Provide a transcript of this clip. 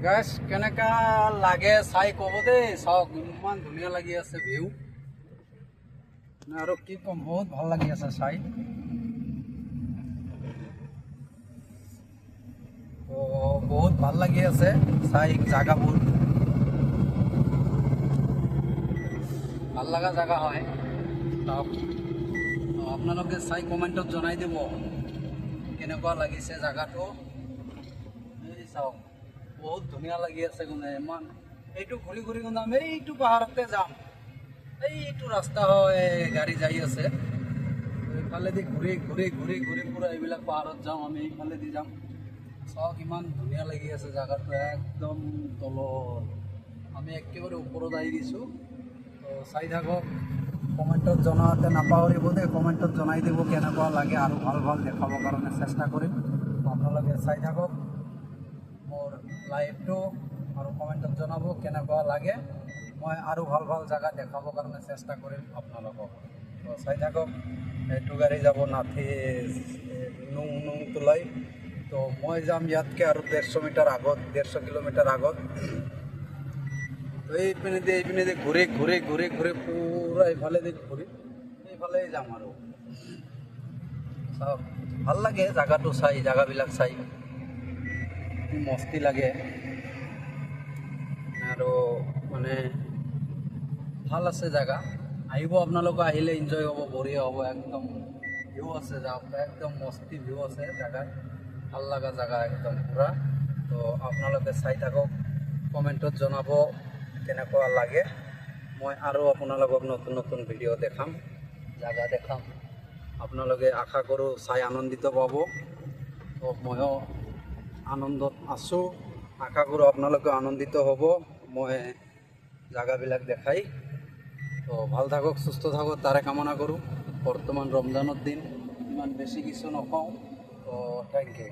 গাইছ কেনেকা লাগে চাই ক'ব দেই। চাওক ইমান ধুনীয়া লাগি আছে ভিউ, আৰু কি ক'ম, বহুত ভাল লাগি আছে চাই। বহুত ভাল লাগি আছে চাই, জাগাবোৰ ভাল লগা জাগা হয়। আপোনালোকে চাই কমেণ্টত জনাই দিব কেনেকুৱা লাগিছে জাগাটো। এই চাওক বহুত ধুনীয়া লাগি আছে কোনে ইমান। এইটো ঘূৰি ঘূৰি কোনে আমি এইটো পাহাৰতে যাম। এইটো ৰাস্তা হয়, গাড়ী যাই আছে এইফালেদি ঘূৰি ঘূৰি ঘূৰি ঘূৰি পুৰা এইবিলাক পাহাৰত যাম আমি, এইফালেদি যাম। চাওক ইমান ধুনীয়া লাগি আছে জাগাটো, একদম তলত আমি একেবাৰে ওপৰত আহি দিছোঁ। তো চাই থাকক, কমেণ্টত জনাওঁতে নাপাহৰিব দেই, কমেণ্টত জনাই দিব কেনেকুৱা লাগে, আৰু ভাল ভাল দেখাবৰ কাৰণে চেষ্টা কৰিম। আপোনালোকে চাই থাকক মোৰ লাইভটো, আৰু কমেণ্টত জনাব কেনেকুৱা লাগে। মই আৰু ভাল ভাল জেগা দেখাবৰ কাৰণে চেষ্টা কৰিম আপোনালোকক। তো চাই থাকক। এইটো গাড়ী যাব নাথি নুং তোলাই। তো মই যাম ইয়াতকৈ আৰু 150 মিটাৰ আগত, 150 কিলোমিটাৰ আগত। তো এইপিনেদি ঘূৰি ঘূৰি ঘূৰি ঘূৰি পুৰা এইফালেদি ঘূৰি এইফালেই যাম আৰু। চাওক ভাল লাগে জাগাটো চাই, জাগাবিলাক চাই মস্তি লাগে, আৰু মানে ভাল আছে জাগা। আহিব আপোনালোকে, আহিলে এনজয় হ'ব, বঢ়িয়া হ'ব। একদম ভিউ আছে, একদম মস্তি ভিউ আছে জাগাত, ভাল লগা জাগা একদম পুৰা। তো আপোনালোকে চাই থাকক, কমেণ্টত জনাব কেনেকুৱা লাগে। মই আৰু আপোনালোকক নতুন নতুন ভিডিঅ' দেখাম, জাগা দেখাম। আপোনালোকে আশা কৰোঁ চাই আনন্দিত পাব। তো ময়ো আনন্দত আছোঁ, আশা কৰোঁ আপোনালোকে আনন্দিত হ'ব মই জাগাবিলাক দেখাই। তো ভাল থাকক, সুস্থ থাকক, তাৰে কামনা কৰোঁ। বৰ্তমান ৰমজানৰ দিন, ইমান বেছি কিছু নকওঁ। তো থেংক ইউ।